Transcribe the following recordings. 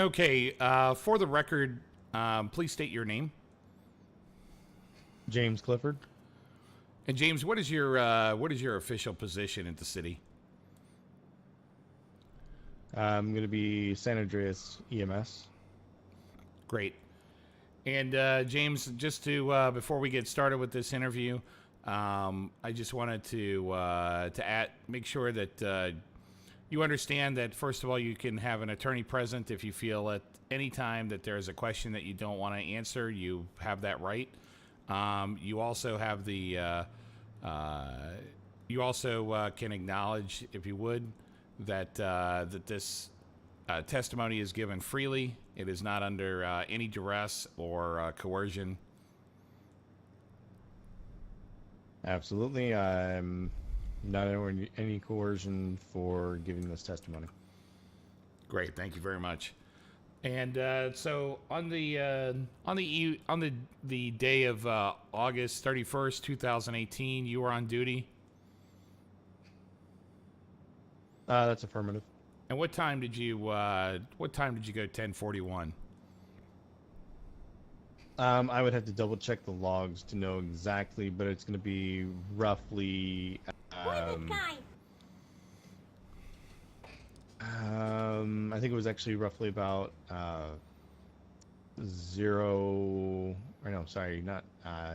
Okay, for the record, please state your name. James Clifford. And James, what is your official position at the city? I'm going to be San Andreas EMS. Great. And James, just to before we get started with this interview, I just wanted to make sure that you understand that first of all, you can have an attorney present if you feel at any time that there is a question that you don't want to answer. You have that right. You also have the can acknowledge, if you would, that this testimony is given freely. It is not under any duress or coercion. Absolutely. I'm not under any coercion for giving this testimony. Great, thank you very much. And so on the day of August 31st, 2018, you were on duty. That's affirmative. And what time did you go 1041? I would have to double check the logs to know exactly, but it's going to be roughly. I think it was actually roughly about 0. Or no, sorry, not.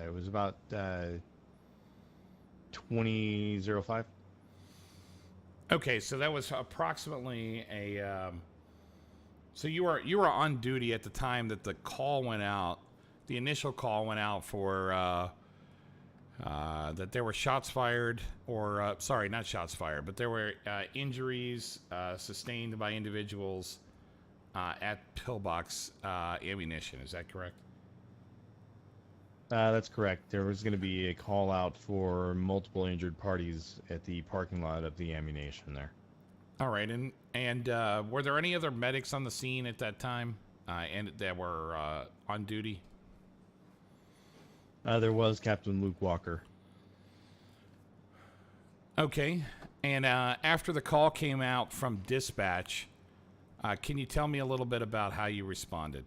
It was about 20:05. Okay, so that was approximately a. So you were on duty at the time that the call went out. The initial call went out for that there were shots fired, or sorry, not shots fired, but there were injuries sustained by individuals at Pillbox Ammunition. Is that correct? That's correct. There was going to be a call out for multiple injured parties at the parking lot of the ammunition there. All right, and were there any other medics on the scene at that time, and that were on duty? There was Captain Luke Walker. Okay, and after the call came out from dispatch, can you tell me a little bit about how you responded?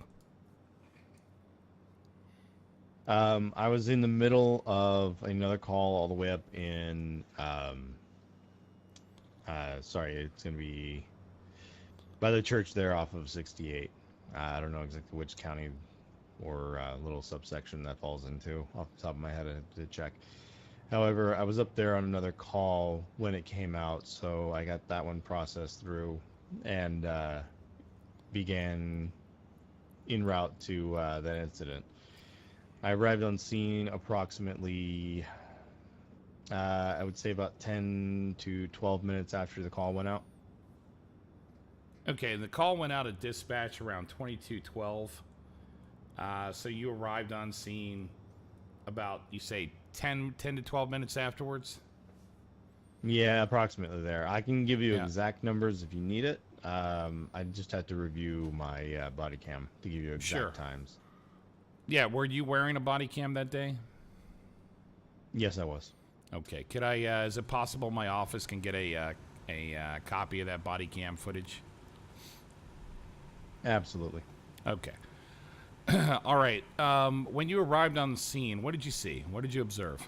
I was in the middle of another call all the way up in, sorry, it's going to be by the church there off of 68. I don't know exactly which county or little subsection that falls into off the top of my head. I have to check. However, I was up there on another call when it came out, so I got that one processed through and began en route to that incident. I arrived on scene approximately, I would say about 10 to 12 minutes after the call went out. Okay, the call went out at dispatch around 22:12. So you arrived on scene about, you say, 10 to 12 minutes afterwards? Yeah, approximately there. I can give you exact numbers if you need it. I just had to review my body cam to give you exact times. Yeah, were you wearing a body cam that day? Yes, I was. Okay, could I? Is it possible my office can get a copy of that body cam footage? Absolutely. Okay. All right. When you arrived on the scene, what did you see? What did you observe?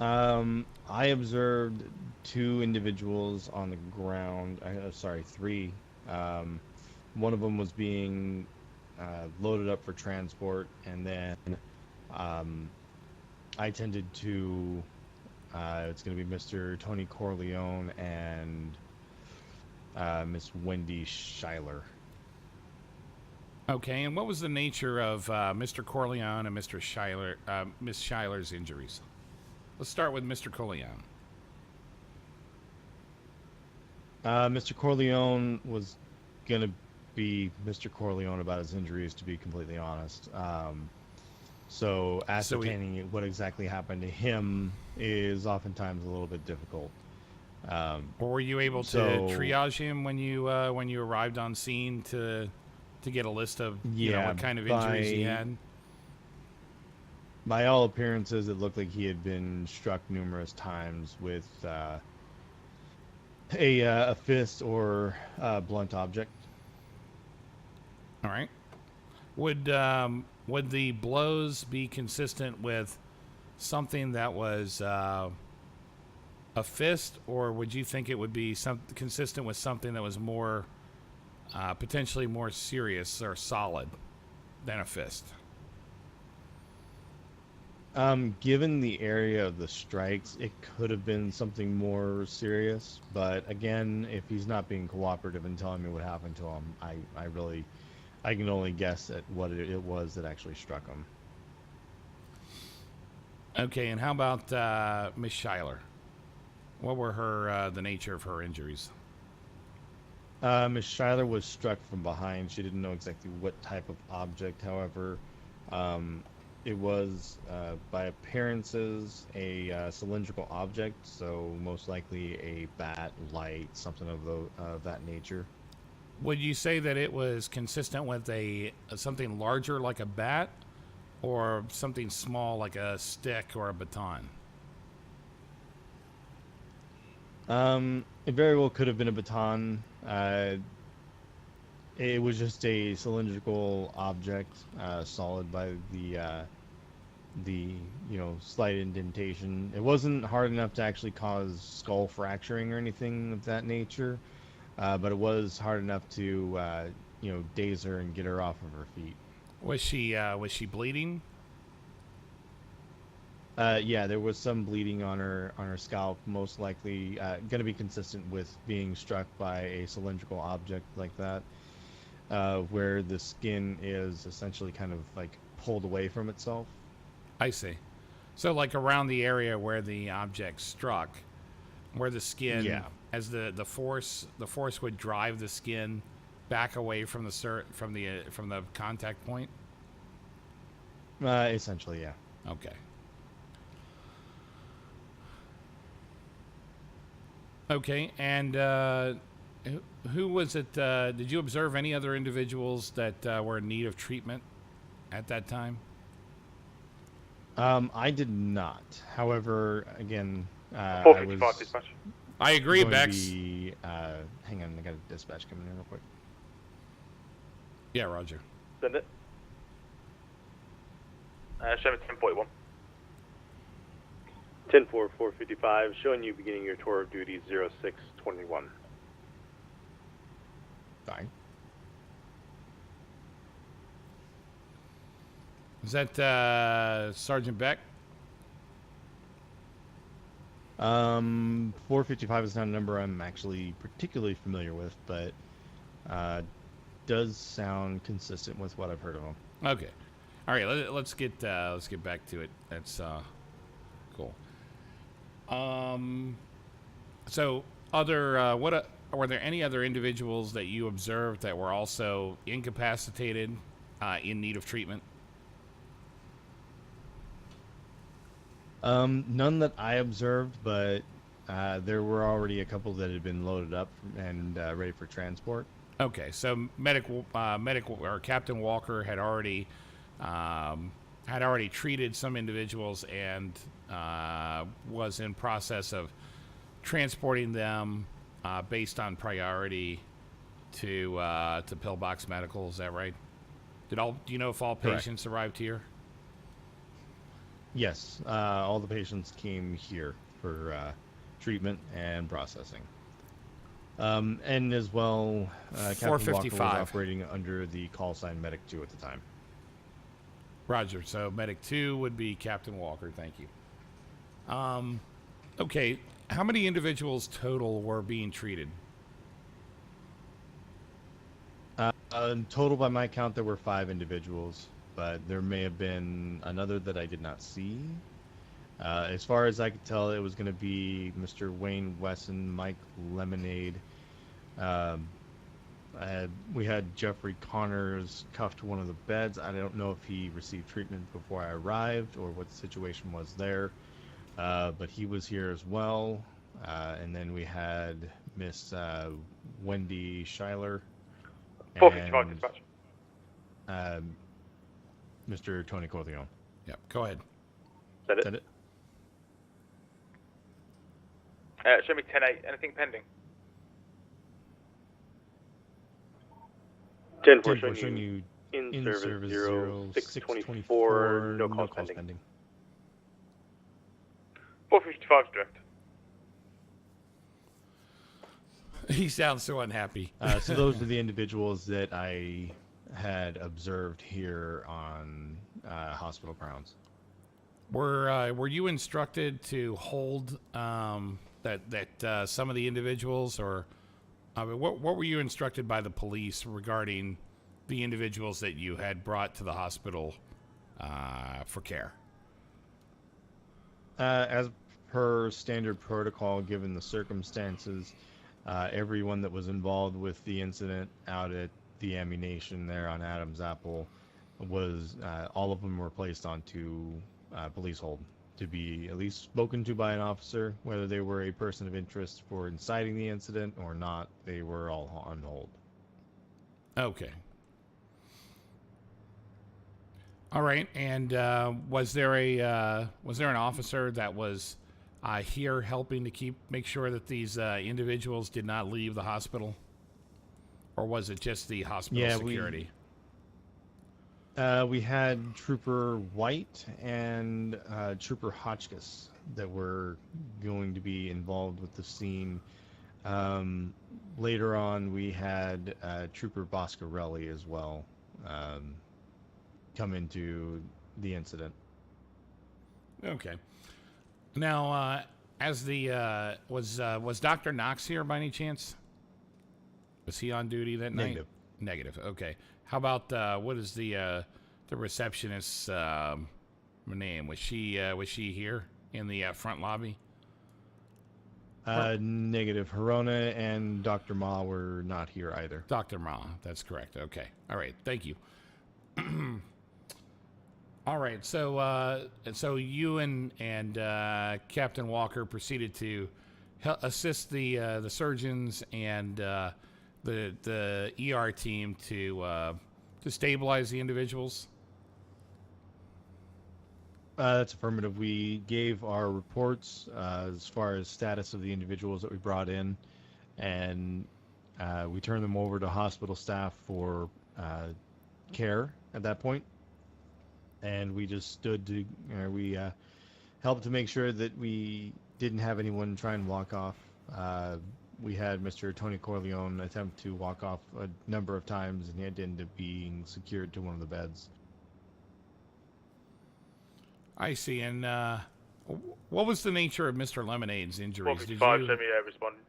I observed 2 individuals on the ground. Sorry, 3. One of them was being loaded up for transport, and then I tended to it's going to be Mr. Tony Corleone and Miss Wendy Schuyler. Okay, and what was the nature of Mr. Corleone and Mr. Schuyler, Miss Schuyler's injuries? Let's start with Mr. Corleone. Mr. Corleone was going to be Mr. Corleone about his injuries, to be completely honest. So ascertaining what exactly happened to him is oftentimes a little bit difficult. Or were you able to triage him when you arrived on scene to get a list of what kind of injuries he had? By all appearances, it looked like he had been struck numerous times with a fist or a blunt object. All right. Would the blows be consistent with something that was a fist, or would you think it would be consistent with something that was more potentially more serious or solid than a fist? Given the area of the strikes, it could have been something more serious. But again, if he's not being cooperative and telling me what happened to him, I can only guess at what it was that actually struck him. Okay, and how about Miss Schuyler? What were the nature of her injuries? Miss Schuyler was struck from behind. She didn't know exactly what type of object. However, it was, by appearances, a cylindrical object, so most likely a bat, light, something of that nature. Would you say that it was consistent with something larger like a bat, or something small like a stick or a baton? It very well could have been a baton. It was just a cylindrical object, solid by the slight indentation. It wasn't hard enough to actually cause skull fracturing or anything of that nature, but it was hard enough to daze her and get her off of her feet. Was she bleeding? Yeah, there was some bleeding on her scalp, most likely going to be consistent with being struck by a cylindrical object like that, where the skin is essentially kind of like pulled away from itself. I see. So like around the area where the object struck, where the skin, Yeah. as the force would drive the skin back away from the contact point. Essentially, yeah. Okay. Okay, and who was it? Did you observe any other individuals that were in need of treatment at that time? I did not. However, again, I 455 was dispatch. I agree, going to Bex. be, hang on, I got a dispatch coming in real quick. Yeah, Roger. Send it. Show me 1041. 10-4-455, showing you beginning your tour of duty 0621. Fine. Is that Sergeant Beck? 455 is not a number I'm actually particularly familiar with, but does sound consistent with what I've heard of him. Okay. All right. Let's get back to it. That's cool. So were there any other individuals that you observed that were also incapacitated, in need of treatment? None that I observed, but there were already a couple that had been loaded up and ready for transport. Okay, so medic or Captain Walker had already treated some individuals and was in process of transporting them based on priority to Pillbox Medical. Is that right? Do you know if all patients arrived here? Yes, all the patients came here for treatment and processing. And as well, Captain Walker was 455. operating under the call sign Medic 2 at the time. Roger. So Medic 2 would be Captain Walker. Thank you. Okay. How many individuals total were being treated? In total, by my count, there were 5 individuals, but there may have been another that I did not see. As far as I could tell, it was going to be Mr. Wayne Wesson, Mike Lemonade. We had Jeffrey Connors cuffed to one of the beds. I don't know if he received treatment before I arrived or what the situation was there, but he was here as well. And then we had Miss Wendy Schuyler. 455 And, dispatch. Mr. Tony Corleone. Yep. Go ahead. Send it. Send it. Show me 10-8. Anything pending? 10 for 10-4 showing showing you you in service service 0624, no calls pending. 455 direct. He sounds so unhappy. So those are the individuals that I had observed here on hospital grounds. Were you instructed to hold that some of the individuals, or what were you instructed by the police regarding the individuals that you had brought to the hospital for care? As per standard protocol, given the circumstances, everyone that was involved with the incident out at the ammunition there on Adams Apple was all of them were placed onto police hold to be at least spoken to by an officer. Whether they were a person of interest for inciting the incident or not, they were all on hold. Okay. All right. And was there an officer that was here helping to make sure that these individuals did not leave the hospital, or was it just the hospital security? We had Trooper White and Trooper Hotchkiss that were going to be involved with the scene. Later on, we had Trooper Boscarelli as well come into the incident. Okay. Now, as the was Dr. Knox here by any chance? Was he on duty that night? Negative. Okay. How about what is the receptionist's name? Was she here in the front lobby? Negative. Harona and Dr. Ma were not here either. Dr. Ma, that's correct. Okay. All right. Thank you. All right. So you and Captain Walker proceeded to assist the surgeons and the ER team to stabilize the individuals. That's affirmative. We gave our reports as far as status of the individuals that we brought in, and we turned them over to hospital staff for care at that point. And we just stood to, we helped to make sure that we didn't have anyone try and walk off. We had Mr. Tony Corleone attempt to walk off a number of times, and he had to end up being secured to one of the beds. I see. And what was the nature of Mr. Lemonade's injuries? Did 455, you... send me responding.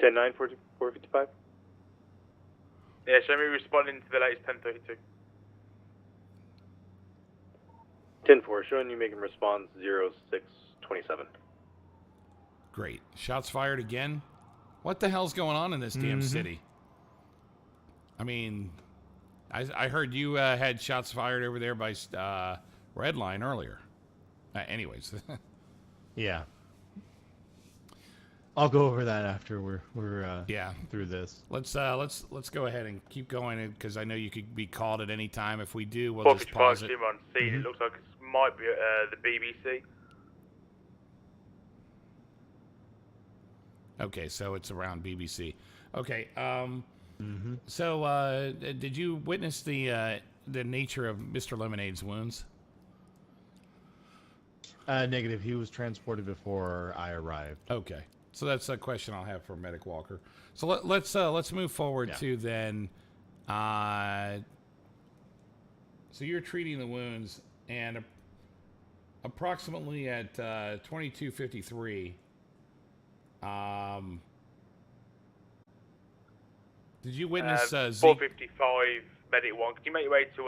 Ten nine 455. Yeah, show me responding to the latest 1032. 10-4, showing you making response 0627. Great. Shots fired again? What the hell's going on in this damn city? I mean, I heard you had shots fired over there by Redline earlier. Anyways. Yeah. I'll go over that after we're through this. Let's go ahead and keep going, because I know you could be called at any time. If we do, we'll just 455, pause it. Jim on scene. It looks like it might be the BBC. Okay, so it's around BBC. Okay. So, did you witness the nature of Mr. Lemonade's wounds? Negative. He was transported before I arrived. Okay, so that's a question I'll have for Medic Walker. So let's move forward to then. So you're treating the wounds, and approximately at 22:53. Did you witness 455 Medic 1? Can you make your way to